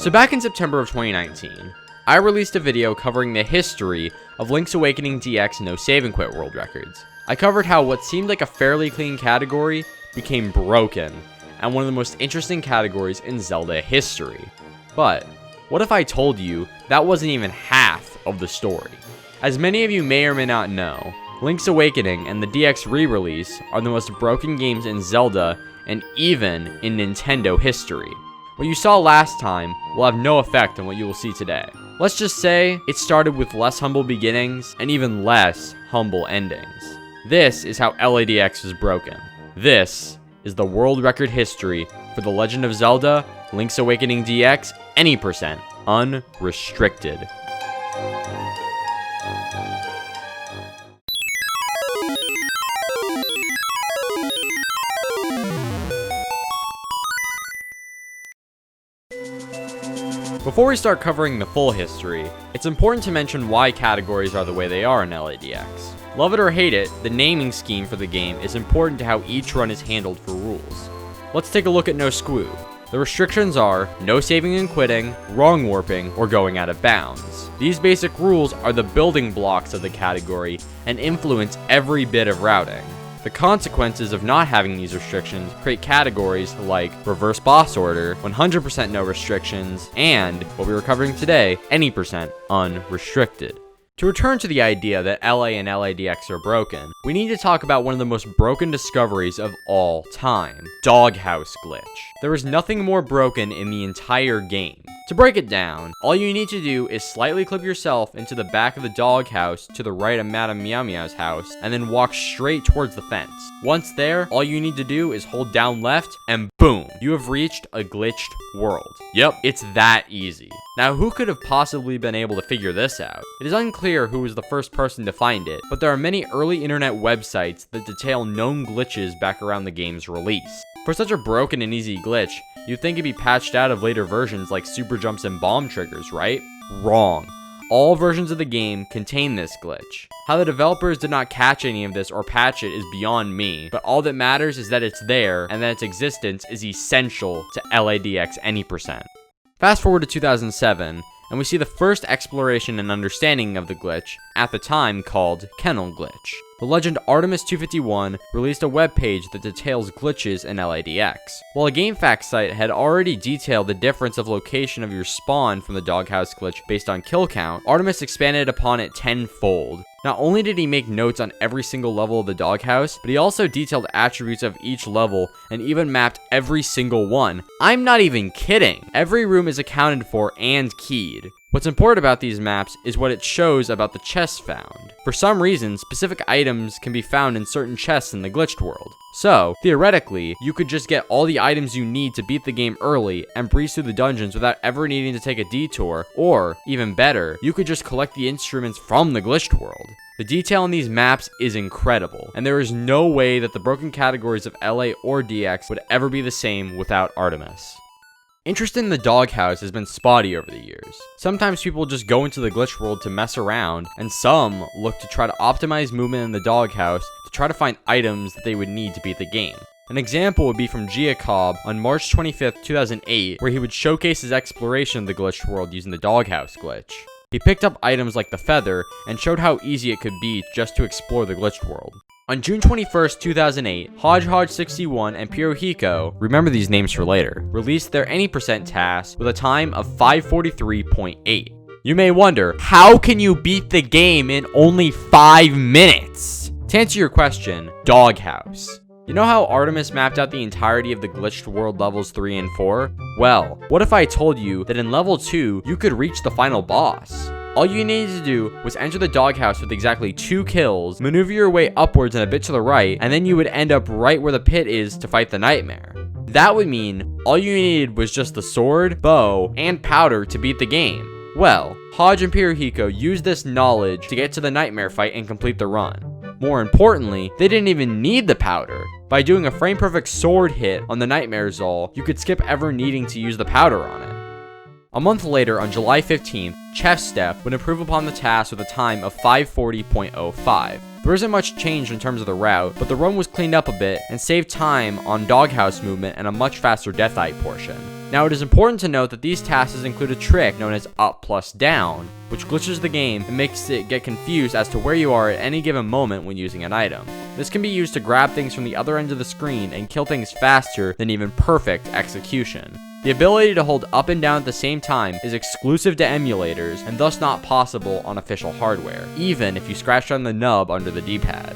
So back in September of 2019, I released a video covering the history of Link's Awakening DX No Save and Quit world records. I covered how what seemed like a fairly clean category became broken, and one of the most interesting categories in Zelda history. But what if I told you that wasn't even half of the story? As many of you may or may not know, Link's Awakening and the DX re-release are the most broken games in Zelda and even in Nintendo history. What you saw last time will have no effect on what you will see today. Let's just say it started with less humble beginnings and even less humble endings. This is how LADX was broken. This is the world record history for the Legend of Zelda, Link's Awakening DX Any Unrestricted. Before we start covering the full history, it's important to mention why categories are the way they are in LADX. Love it or hate it, the naming scheme for the game is important to how each run is handled for rules. Let's take a look at No Squoob. The restrictions are no saving and quitting, wrong warping, or going out of bounds. These basic rules are the building blocks of the category and influence every bit of routing. The consequences of not having these restrictions create categories like reverse boss order, 100% no restrictions, and, what we were covering today, any % unrestricted. To return to the idea that LA and LADX are broken, we need to talk about one of the most broken discoveries of all time, Doghouse Glitch. There is nothing more broken in the entire game. To break it down, all you need to do is slightly clip yourself into the back of the doghouse to the right of Madame Meow Meow's house, and then walk straight towards the fence. Once there, all you need to do is hold down left, and boom, you have reached a glitched world. Yep, it's that easy. Now, who could have possibly been able to figure this out? It is unclear who was the first person to find it, but there are many early internet websites that detail known glitches back around the game's release. For such a broken and easy glitch, you'd think it'd be patched out of later versions like super jumps and bomb triggers, right? Wrong. All versions of the game contain this glitch. How the developers did not catch any of this or patch it is beyond me, but all that matters is that it's there and that its existence is essential to LADX Any %. Fast forward to 2007, and we see the first exploration and understanding of the glitch, at the time called Kennel Glitch. The legend Artemis 251 released a webpage that details glitches in LADX. While a GameFAQs site had already detailed the difference of location of your spawn from the doghouse glitch based on kill count, Artemis expanded upon it tenfold. Not only did he make notes on every single level of the doghouse, but he also detailed attributes of each level and even mapped every single one. I'm not even kidding. Every room is accounted for and keyed. What's important about these maps is what it shows about the chests found. For some reason, specific items can be found in certain chests in the glitched world. So, theoretically, you could just get all the items you need to beat the game early and breeze through the dungeons without ever needing to take a detour, or, even better, you could just collect the instruments from the glitched world. The detail in these maps is incredible, and there is no way that the broken categories of LA or DX would ever be the same without Artemis. Interest in the doghouse has been spotty over the years. Sometimes people just go into the glitch world to mess around, and some look to try to optimize movement in the doghouse to try to find items that they would need to beat the game. An example would be from Giacob on March 25th, 2008, where he would showcase his exploration of the glitched world using the doghouse glitch. He picked up items like the feather and showed how easy it could be just to explore the glitched world. On June 21st, 2008, Hodgehog61 and Pirohiko, remember these names for later, released their Any % task with a time of 5:43.8. You may wonder, how can you beat the game in only 5 minutes? To answer your question, Doghouse. You know how Artemis mapped out the entirety of the glitched world levels 3 and 4? Well, what if I told you that in level 2, you could reach the final boss? All you needed to do was enter the doghouse with exactly 2 kills, maneuver your way upwards and a bit to the right, and then you would end up right where the pit is to fight the nightmare. That would mean all you needed was just the sword, bow, and powder to beat the game. Well, Hodge and Pirohiko used this knowledge to get to the nightmare fight and complete the run. More importantly, they didn't even need the powder. By doing a frame-perfect sword hit on the Nightmare Zal, you could skip ever needing to use the powder on it. A month later, on July 15th, Chefstep would improve upon the task with a time of 5:40.05. There isn't much change in terms of the route, but the run was cleaned up a bit and saved time on doghouse movement and a much faster Death Eye portion. Now, it is important to note that these tasks include a trick known as up plus down, which glitches the game and makes it get confused as to where you are at any given moment when using an item. This can be used to grab things from the other end of the screen and kill things faster than even perfect execution. The ability to hold up and down at the same time is exclusive to emulators and thus not possible on official hardware, even if you scratched on the nub under the D-pad.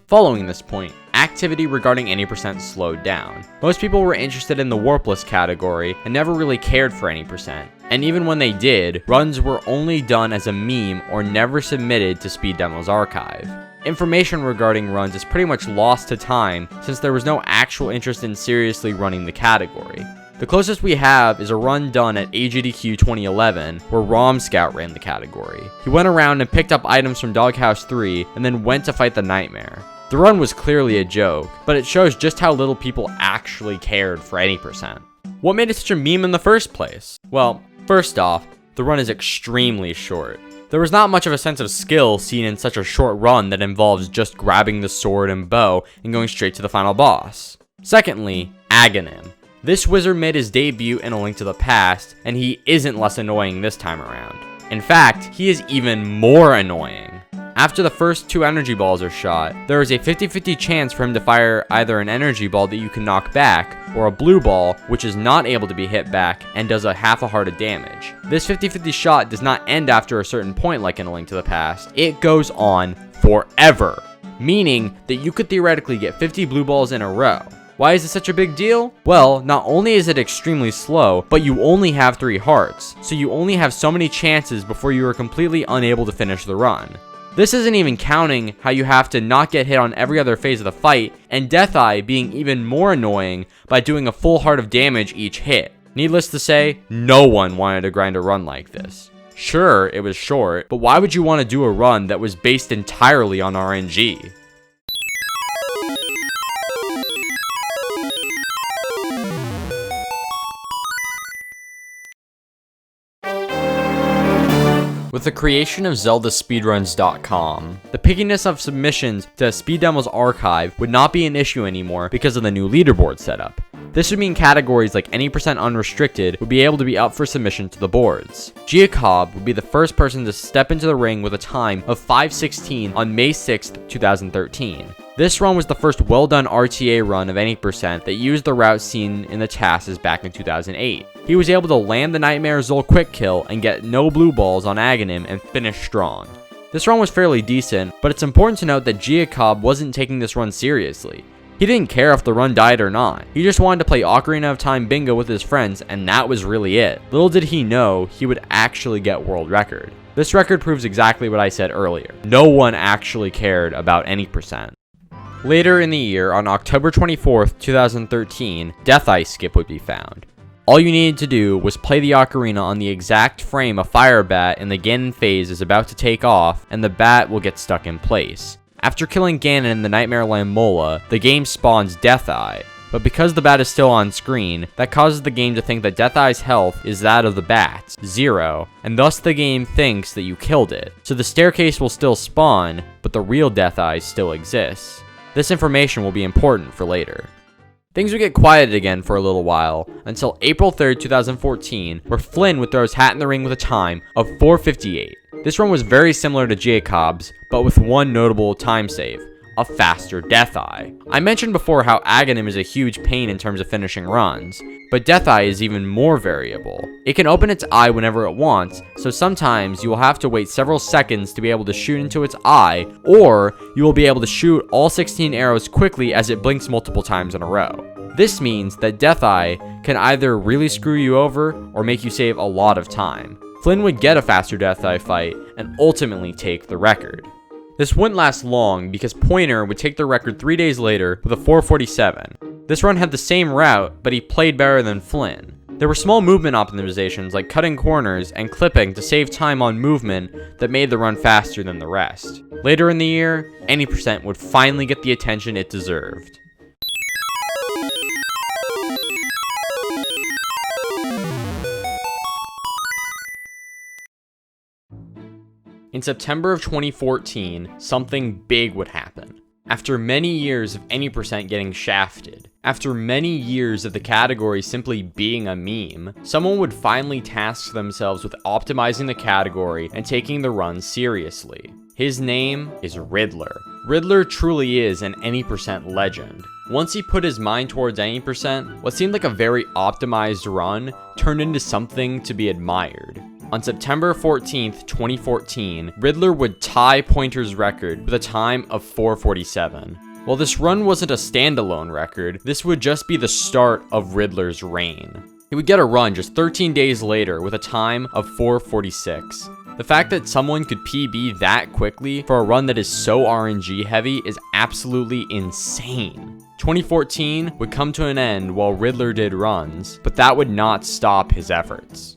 Following this point, activity regarding any percent slowed down. Most people were interested in the warpless category and never really cared for any percent. And even when they did, runs were only done as a meme or never submitted to Speed Demo's archive. Information regarding runs is pretty much lost to time since there was no actual interest in seriously running the category. The closest we have is a run done at AGDQ 2011 where ROM Scout ran the category. He went around and picked up items from Doghouse 3 and then went to fight the Nightmare. The run was clearly a joke, but it shows just how little people actually cared for any percent. What made it such a meme in the first place? Well, first off, the run is extremely short. There was not much of a sense of skill seen in such a short run that involves just grabbing the sword and bow and going straight to the final boss. Secondly, Aghanim. This wizard made his debut in A Link to the Past, and he isn't less annoying this time around. In fact, he is even more annoying. After the first 2 energy balls are shot, there is a 50-50 chance for him to fire either an energy ball that you can knock back, or a blue ball, which is not able to be hit back and does a half a heart of damage. This 50-50 shot does not end after a certain point like in A Link to the Past, it goes on forever, meaning that you could theoretically get 50 blue balls in a row. Why is this such a big deal? Well, not only is it extremely slow, but you only have 3 hearts, so you only have so many chances before you are completely unable to finish the run. This isn't even counting how you have to not get hit on every other phase of the fight, and Deatheye being even more annoying by doing a full heart of damage each hit. Needless to say, no one wanted to grind a run like this. Sure, it was short, but why would you want to do a run that was based entirely on RNG? With the creation of ZeldaSpeedruns.com, the pickiness of submissions to Speed Demo's archive would not be an issue anymore because of the new leaderboard setup. This would mean categories like any percent unrestricted would be able to be up for submission to the boards. Giacob would be the first person to step into the ring with a time of 5:16 on May 6th, 2013. This run was the first well-done RTA run of any percent that used the route seen in the tasks back in 2008. He was able to land the Nightmare Zol quick kill and get no blue balls on Aghanim and finish strong. This run was fairly decent, but it's important to note that Giacob wasn't taking this run seriously. He didn't care if the run died or not. He just wanted to play Ocarina of Time bingo with his friends, and that was really it. Little did he know he would actually get world record. This record proves exactly what I said earlier. No one actually cared about any percent. Later in the year, on October 24th, 2013, Deatheye skip would be found. All you needed to do was play the ocarina on the exact frame a fire bat in the Ganon phase is about to take off, and the bat will get stuck in place. After killing Ganon in the Nightmare Land Mola, the game spawns Deatheye, but because the bat is still on screen, that causes the game to think that Deatheye's health is that of the bat's, 0, and thus the game thinks that you killed it. So the staircase will still spawn, but the real Deatheye still exists. This information will be important for later. Things would get quiet again for a little while, until April 3rd, 2014, where Flynn would throw his hat in the ring with a time of 4:58. This run was very similar to Jacob's, but with one notable time save: a faster Deatheye. I mentioned before how Aghanim is a huge pain in terms of finishing runs, but Deatheye is even more variable. It can open its eye whenever it wants, so sometimes you will have to wait several seconds to be able to shoot into its eye, or you will be able to shoot all 16 arrows quickly as it blinks multiple times in a row. This means that Deatheye can either really screw you over or make you save a lot of time. Flynn would get a faster Deatheye fight and ultimately take the record. This wouldn't last long because Pointer would take the record 3 days later with a 4:47. This run had the same route, but he played better than Flynn. There were small movement optimizations like cutting corners and clipping to save time on movement that made the run faster than the rest. Later in the year, any percent would finally get the attention it deserved. In September of 2014, something big would happen. After many years of any percent getting shafted, after many years of the category simply being a meme, someone would finally task themselves with optimizing the category and taking the run seriously. His name is Riddler. Riddler truly is an any percent legend. Once he put his mind towards any percent, what seemed like a very optimized run turned into something to be admired. On September 14th, 2014, Riddler would tie Pointer's record with a time of 4:47. While this run wasn't a standalone record, this would just be the start of Riddler's reign. He would get a run just 13 days later with a time of 4:46. The fact that someone could PB that quickly for a run that is so RNG heavy is absolutely insane. 2014 would come to an end while Riddler did runs, but that would not stop his efforts.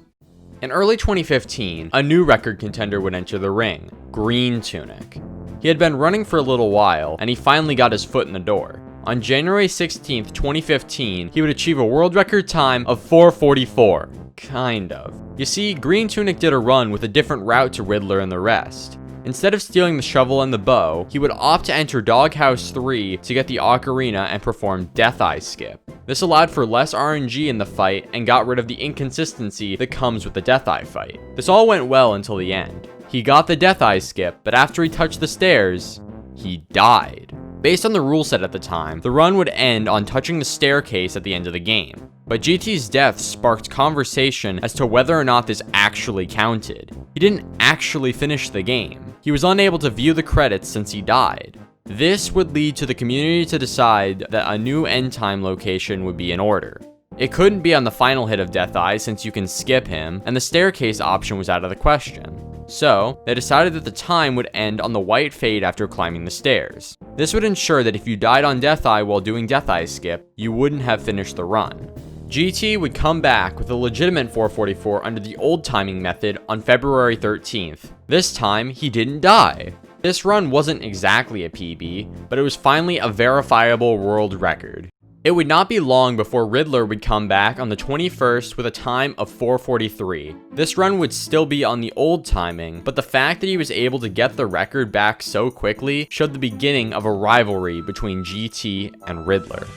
In early 2015, a new record contender would enter the ring, GreenTunic. He had been running for a little while, and he finally got his foot in the door. On January 16th, 2015, he would achieve a world record time of 4:44. Kind of. You see, GreenTunic did a run with a different route to Riddler and the rest. Instead of stealing the shovel and the bow, he would opt to enter Doghouse 3 to get the ocarina and perform Death Eye Skip. This allowed for less RNG in the fight and got rid of the inconsistency that comes with the Death Eye fight. This all went well until the end. He got the Death Eye Skip, but after he touched the stairs, he died. Based on the rule set at the time, the run would end on touching the staircase at the end of the game. But GT's death sparked conversation as to whether or not this actually counted. He didn't actually finish the game. He was unable to view the credits since he died. This would lead to the community to decide that a new end time location would be in order. It couldn't be on the final hit of Death Eye since you can skip him, and the staircase option was out of the question. So, they decided that the time would end on the white fade after climbing the stairs. This would ensure that if you died on Death Eye while doing Death Eye Skip, you wouldn't have finished the run. GT would come back with a legitimate 4:44 under the old timing method on February 13th. This time, he didn't die. This run wasn't exactly a PB, but it was finally a verifiable world record. It would not be long before Riddler would come back on the 21st with a time of 4:43. This run would still be on the old timing, but the fact that he was able to get the record back so quickly showed the beginning of a rivalry between GT and Riddler.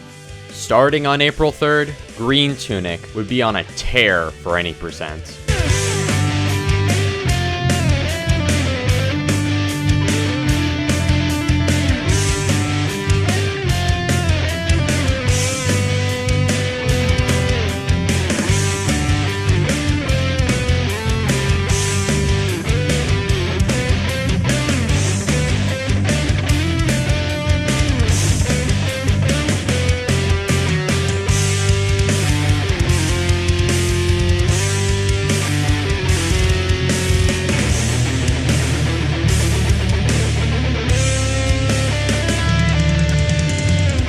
Starting on April 3rd, GreenTunic would be on a tear for any percent.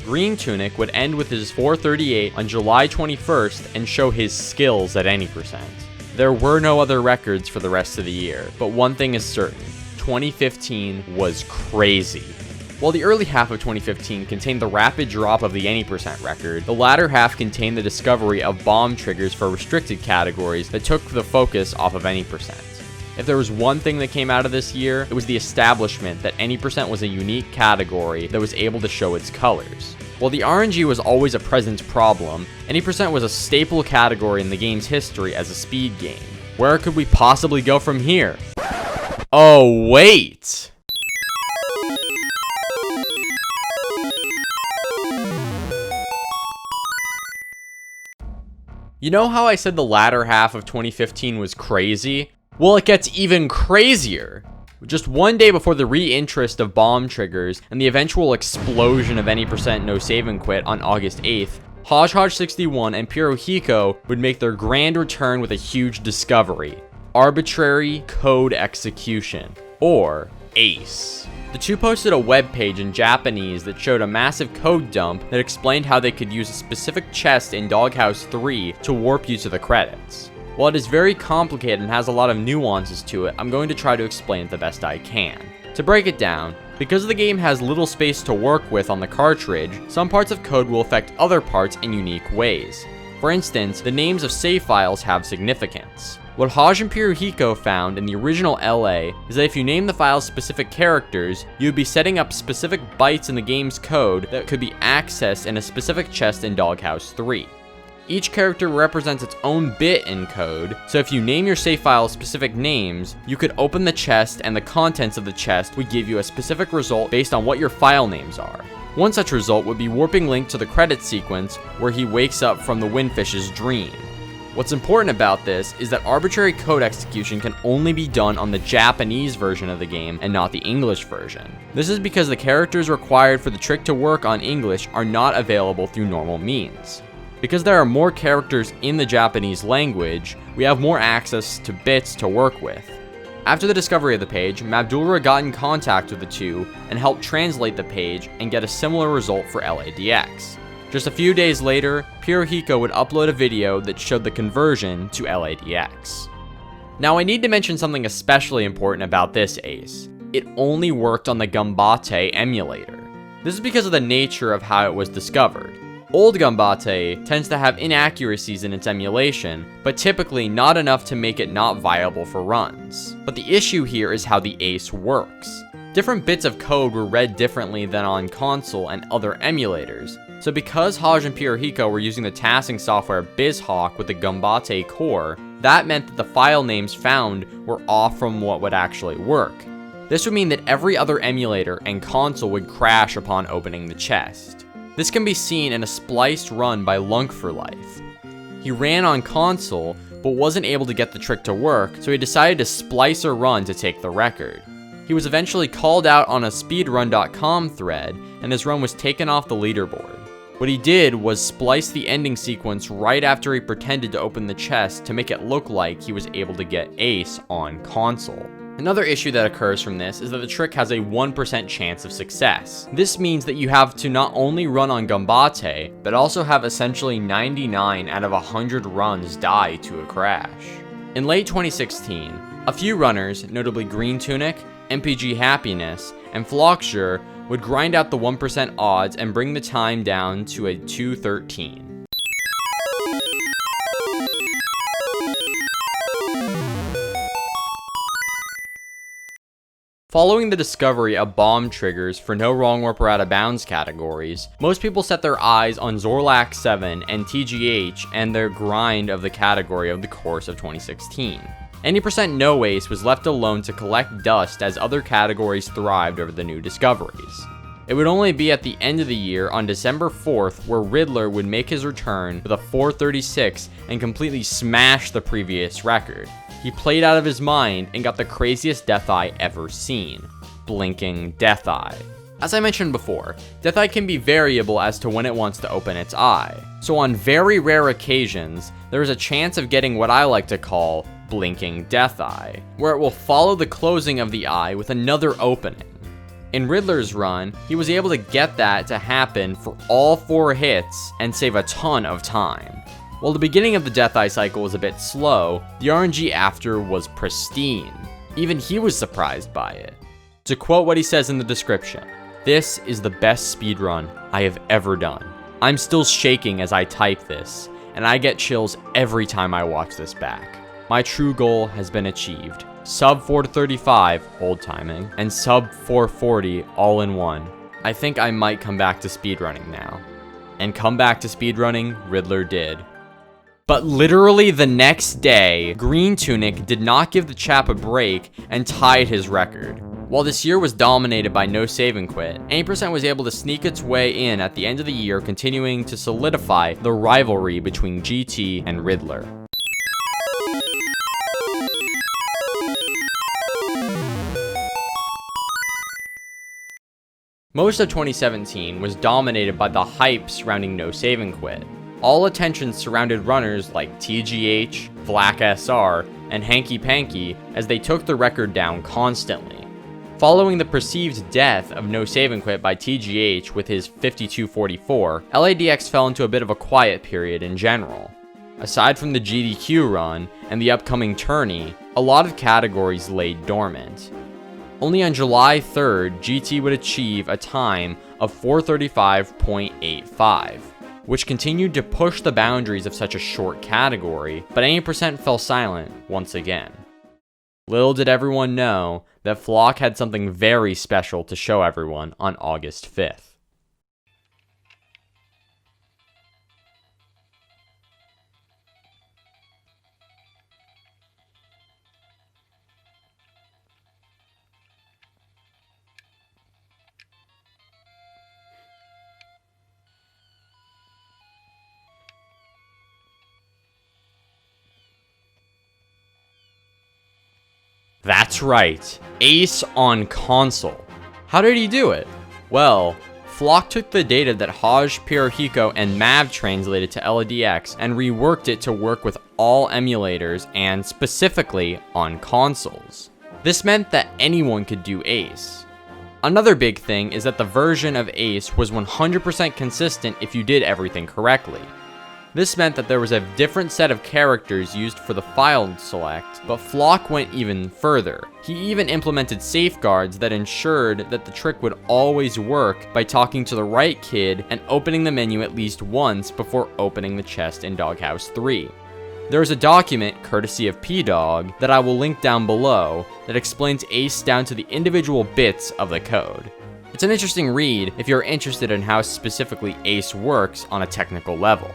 GreenTunic would end with his 4:38 on July 21st and show his skills at any percent. There were no other records for the rest of the year, but one thing is certain, 2015 was crazy. While the early half of 2015 contained the rapid drop of the any percent record, the latter half contained the discovery of bomb triggers for restricted categories that took the focus off of any percent. If there was one thing that came out of this year, it was the establishment that any percent was a unique category that was able to show its colors. While the RNG was always a present problem, any percent was a staple category in the game's history as a speed game. Where could we possibly go from here? Oh, wait! You know how I said the latter half of 2015 was crazy? Well, it gets even crazier. Just one day before the re-interest of bomb triggers and the eventual explosion of any percent no save and quit on August 8th, Hodgehog61 and Pirohiko would make their grand return with a huge discovery: Arbitrary Code Execution, or ACE. The two posted a webpage in Japanese that showed a massive code dump that explained how they could use a specific chest in Doghouse 3 to warp you to the credits. While it is very complicated and has a lot of nuances to it, I'm going to try to explain it the best I can. To break it down, because the game has little space to work with on the cartridge, some parts of code will affect other parts in unique ways. For instance, the names of save files have significance. What Haj and Piruhiko found in the original LA is that if you name the file specific characters, you would be setting up specific bytes in the game's code that could be accessed in a specific chest in Doghouse 3. Each character represents its own bit in code, so if you name your save file specific names, you could open the chest and the contents of the chest would give you a specific result based on what your file names are. One such result would be warping Link to the credits sequence where he wakes up from the Windfish's dream. What's important about this is that arbitrary code execution can only be done on the Japanese version of the game and not the English version. This is because the characters required for the trick to work on English are not available through normal means. Because there are more characters in the Japanese language, we have more access to bits to work with. After the discovery of the page, Mabdulra got in contact with the two and helped translate the page and get a similar result for LADX. Just a few days later, Piruhiko would upload a video that showed the conversion to LADX. Now I need to mention something especially important about this ace. It only worked on the Gambate emulator. This is because of the nature of how it was discovered. Old Gambate tends to have inaccuracies in its emulation, but typically not enough to make it not viable for runs. But the issue here is how the ace works. Different bits of code were read differently than on console and other emulators, so because Haj and Piruhiko were using the tasking software BizHawk with the Gambate core, that meant that the file names found were off from what would actually work. This would mean that every other emulator and console would crash upon opening the chest. This can be seen in a spliced run by Lunk for Life. He ran on console, but wasn't able to get the trick to work, so he decided to splice a run to take the record. He was eventually called out on a speedrun.com thread, and his run was taken off the leaderboard. What he did was splice the ending sequence right after he pretended to open the chest to make it look like he was able to get ace on console. Another issue that occurs from this is that the trick has a 1% chance of success. This means that you have to not only run on Gambate, but also have essentially 99 out of 100 runs die to a crash. In late 2016, a few runners, notably GreenTunic, MPG Happiness, and Floxure, would grind out the 1% odds and bring the time down to a 2:13. Following the discovery of bomb triggers for no wrong warp or out of bounds categories, most people set their eyes on Zorlak 7 and TGH and their grind of the category over the course of 2016. Any % no ace was left alone to collect dust as other categories thrived over the new discoveries. It would only be at the end of the year on December 4th where Riddler would make his return with a 436 and completely smash the previous record. He played out of his mind and got the craziest Death Eye ever seen, blinking Death Eye. As I mentioned before, Death Eye can be variable as to when it wants to open its eye. So on very rare occasions, there is a chance of getting what I like to call blinking Death Eye, where it will follow the closing of the eye with another opening. In Riddler's run, he was able to get that to happen for all 4 hits and save a ton of time. While the beginning of the Death Eye cycle was a bit slow, the RNG after was pristine. Even he was surprised by it. To quote what he says in the description, "This is the best speedrun I have ever done. I'm still shaking as I type this, and I get chills every time I watch this back. My true goal has been achieved. Sub 4:35, old timing, and sub 4:40 all in one. I think I might come back to speedrunning now." And come back to speedrunning, Riddler did. But literally the next day, GreenTunic did not give the chap a break and tied his record. While this year was dominated by no save and quit, Any % was able to sneak its way in at the end of the year, continuing to solidify the rivalry between GT and Riddler. Most of 2017 was dominated by the hype surrounding No Save and Quit. All attention surrounded runners like TGH, Vlak SR, and Hanky Panky as they took the record down constantly. Following the perceived death of No Save and Quit by TGH with his 5244, LADX fell into a bit of a quiet period in general. Aside from the GDQ run and the upcoming tourney, a lot of categories laid dormant. Only on July 3rd, GT would achieve a time of 435.85. which continued to push the boundaries of such a short category, but Any Percent fell silent once again. Little did everyone know that Flock had something very special to show everyone on August 5th. That's right, Ace on console. How did he do it? Well, Flock took the data that Haj, Pirohiko, and Mav translated to LADX and reworked it to work with all emulators and specifically on consoles. This meant that anyone could do Ace. Another big thing is that the version of Ace was 100% consistent if you did everything correctly. This meant that there was a different set of characters used for the file select, but Flock went even further. He even implemented safeguards that ensured that the trick would always work by talking to the right kid and opening the menu at least once before opening the chest in Doghouse 3. There is a document, courtesy of PDog, that I will link down below that explains Ace down to the individual bits of the code. It's an interesting read if you're interested in how specifically Ace works on a technical level.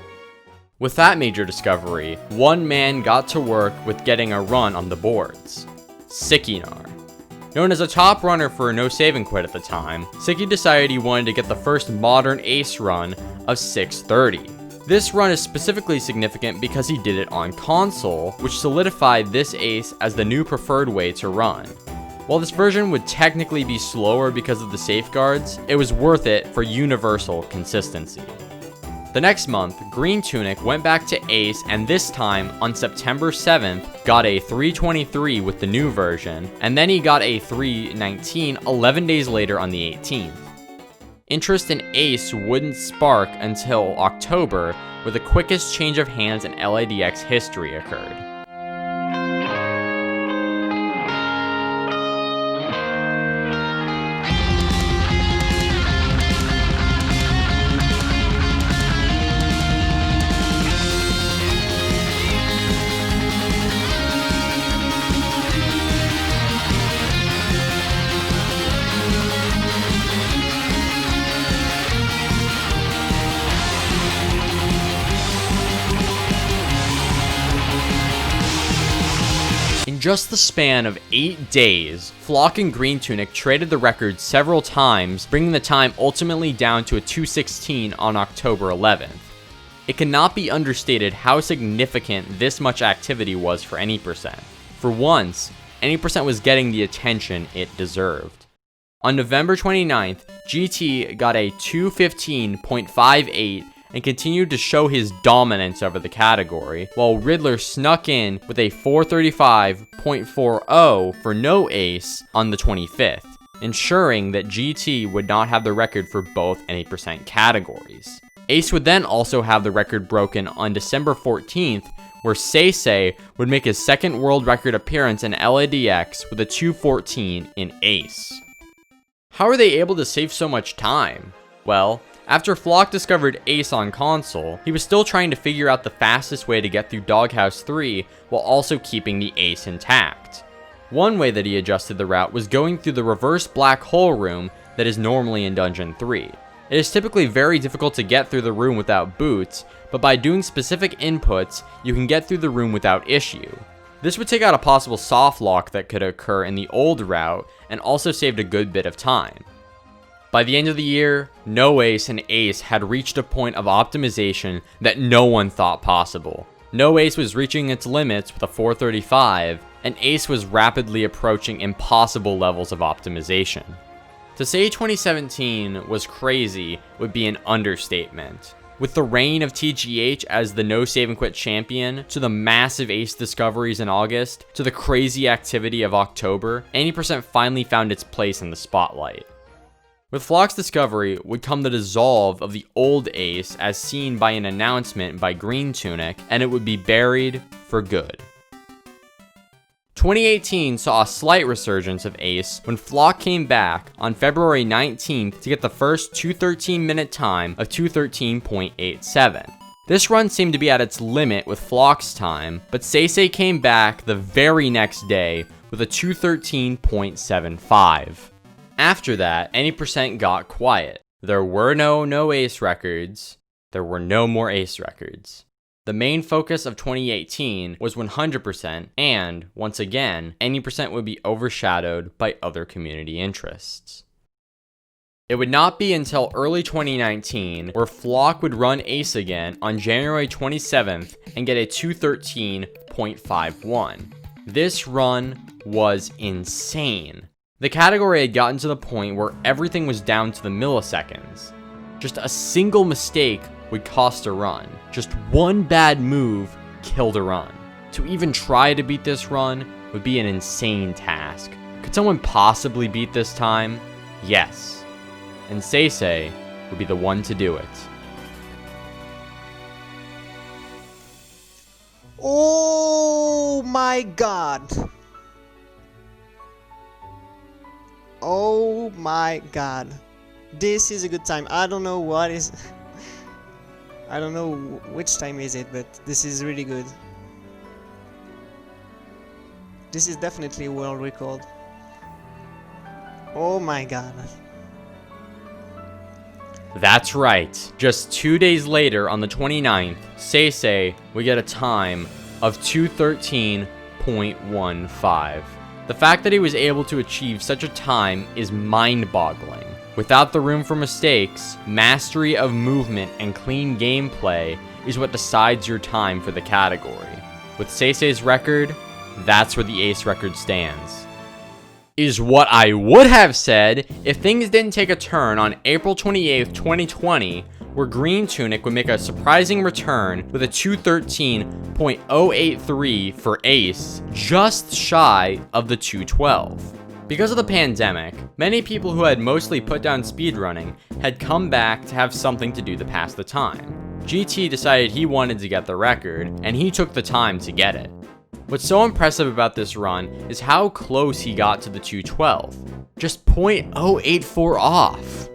With that major discovery, one man got to work with getting a run on the boards. Sikinar. Known as a top runner for No Save and Quit at the time, Siki decided he wanted to get the first modern Ace run of 630. This run is specifically significant because he did it on console, which solidified this Ace as the new preferred way to run. While this version would technically be slower because of the safeguards, it was worth it for universal consistency. The next month, GreenTunic went back to Ace and this time, on September 7th, got a 323 with the new version, and then he got a 319 11 days later on the 18th. Interest in Ace wouldn't spark until October, where the quickest change of hands in LADX history occurred. In just the span of 8 days, Flock and GreenTunic traded the record several times, bringing the time ultimately down to a 2:16 on October 11th. It cannot be understated how significant this much activity was for Any Percent. For once, Any Percent was getting the attention it deserved. On November 29th, GT got a 215.58 and continued to show his dominance over the category, while Riddler snuck in with a 435.40 for no Ace on the 25th, ensuring that GT would not have the record for both Any Percent categories. Ace would then also have the record broken on December 14th, where Seisei would make his second world record appearance in LADX with a 214 in Ace. How are they able to save so much time? Well, after Flock discovered Ace on console, he was still trying to figure out the fastest way to get through Doghouse 3 while also keeping the Ace intact. One way that he adjusted the route was going through the reverse black hole room that is normally in Dungeon 3. It is typically very difficult to get through the room without boots, but by doing specific inputs, you can get through the room without issue. This would take out a possible soft lock that could occur in the old route and also saved a good bit of time. By the end of the year, No Ace and Ace had reached a point of optimization that no one thought possible. No Ace was reaching its limits with a 435, and Ace was rapidly approaching impossible levels of optimization. To say 2017 was crazy would be an understatement. With the reign of TGH as the No Save and Quit champion, to the massive Ace discoveries in August, to the crazy activity of October, Any Percent finally found its place in the spotlight. With Flock's discovery would come the dissolve of the old Ace as seen by an announcement by GreenTunic, and it would be buried for good. 2018 saw a slight resurgence of Ace when Flock came back on February 19th to get the first 213-minute time of 213.87. This run seemed to be at its limit with Flock's time, but Seisei came back the very next day with a 213.75. After that, Any% got quiet. There were no Ace records. There were no more Ace records. The main focus of 2018 was 100%, and, once again, Any% would be overshadowed by other community interests. It would not be until early 2019 where Flock would run Ace again on January 27th and get a 213.51. This run was insane. The category had gotten to the point where everything was down to the milliseconds. Just a single mistake would cost a run. Just one bad move killed a run. To even try to beat this run would be an insane task. Could someone possibly beat this time? Yes. And Seisei would be the one to do it. Oh my god. Oh my god. This is a good time. I don't know what is... I don't know which time is it, but this is really good. This is definitely a world record. Oh my god. That's right. Just 2 days later, on the 29th, Seisei would get a time of 213.15. The fact that he was able to achieve such a time is mind-boggling. Without the room for mistakes, mastery of movement and clean gameplay is what decides your time for the category. With Seisei's record, that's where the Ace record stands. Is what I would have said if things didn't take a turn on April 28th, 2020, where GreenTunic would make a surprising return with a 213.083 for Ace, just shy of the 212. Because of the pandemic, many people who had mostly put down speedrunning had come back to have something to do to pass the time. GT decided he wanted to get the record, and he took the time to get it. What's so impressive about this run is how close he got to the 212. Just 0.084 off.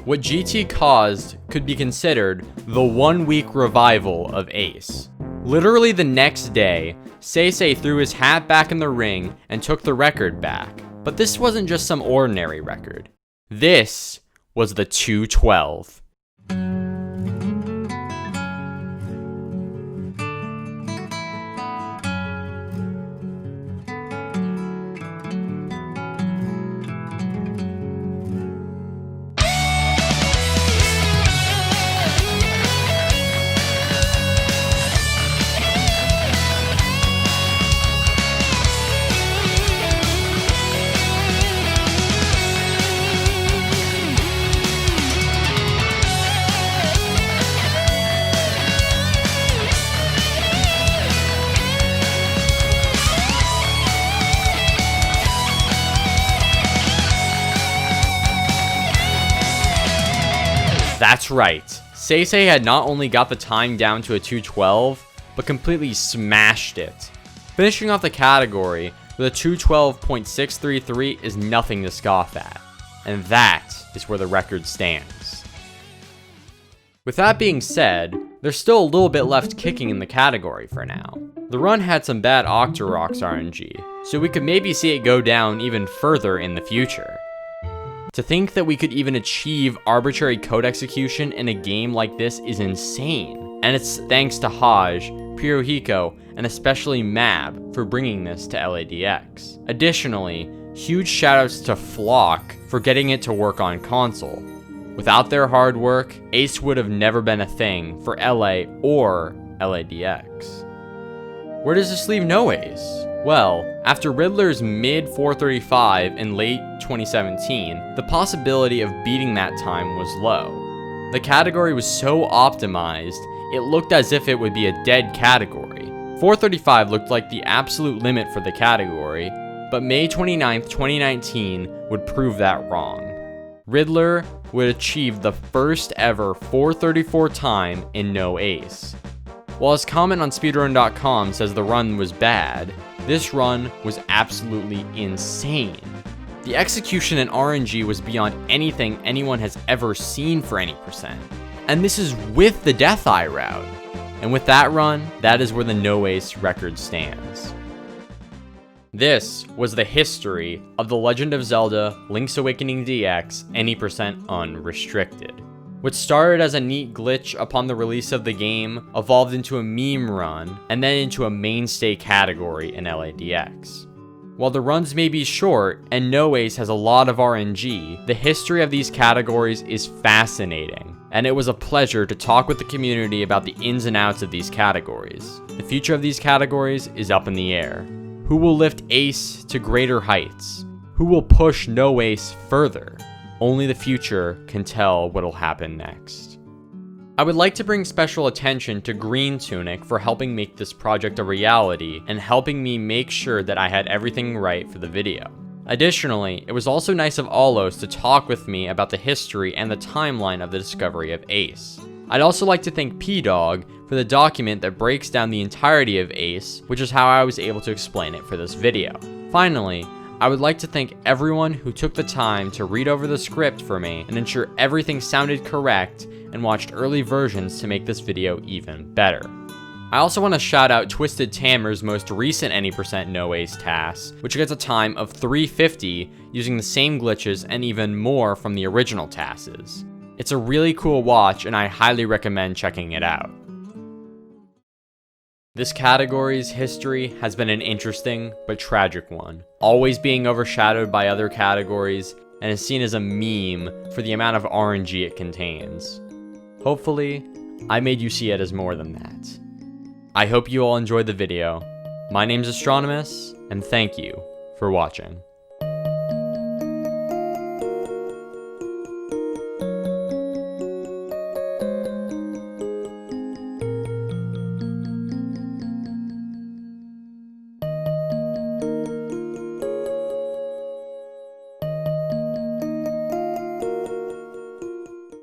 What GT caused could be considered the 1 week revival of Ace. Literally the next day, Seisei threw his hat back in the ring and took the record back. But this wasn't just some ordinary record. This was the 212. That's right, Seisei had not only got the time down to a 212, but completely smashed it. Finishing off the category with a 212.633 is nothing to scoff at, and that is where the record stands. With that being said, there's still a little bit left kicking in the category for now. The run had some bad Octoroks RNG, so we could maybe see it go down even further in the future. To think that we could even achieve arbitrary code execution in a game like this is insane, and it's thanks to Haj, Pirohiko, and especially Mab for bringing this to LADX. Additionally, huge shoutouts to Flock for getting it to work on console. Without their hard work, Ace would have never been a thing for LA or LADX. Where does this leave No Ace? Well, after Riddler's mid 435 in late 2017, the possibility of beating that time was low. The category was so optimized, it looked as if it would be a dead category. 435 looked like the absolute limit for the category, but May 29th, 2019 would prove that wrong. Riddler would achieve the first ever 434 time in No Ace. While his comment on speedrun.com says the run was bad, this run was absolutely insane. The execution and RNG was beyond anything anyone has ever seen for any percent. And this is with the Death Eye route. And with that run, that is where the No Ace record stands. This was the history of the Legend of Zelda Link's Awakening DX Any Unrestricted. What started as a neat glitch upon the release of the game evolved into a meme run and then into a mainstay category in LADX. While the runs may be short and No Ace has a lot of RNG, the history of these categories is fascinating, and it was a pleasure to talk with the community about the ins and outs of these categories. The future of these categories is up in the air. Who will lift Ace to greater heights? Who will push No Ace further? Only the future can tell what'll happen next. I would like to bring special attention to GreenTunic for helping make this project a reality and helping me make sure that I had everything right for the video. Additionally, it was also nice of Alos to talk with me about the history and the timeline of the discovery of Ace. I'd also like to thank P-Dog for the document that breaks down the entirety of Ace, which is how I was able to explain it for this video. Finally, I would like to thank everyone who took the time to read over the script for me and ensure everything sounded correct and watched early versions to make this video even better. I also want to shout out Twisted Tamer's most recent Any No Ace task, which gets a time of 350 using the same glitches and even more from the original tasks. It's a really cool watch and I highly recommend checking it out. This category's history has been an interesting but tragic one, always being overshadowed by other categories and is seen as a meme for the amount of RNG it contains. Hopefully, I made you see it as more than that. I hope you all enjoyed the video. My name's Astronomus, and thank you for watching.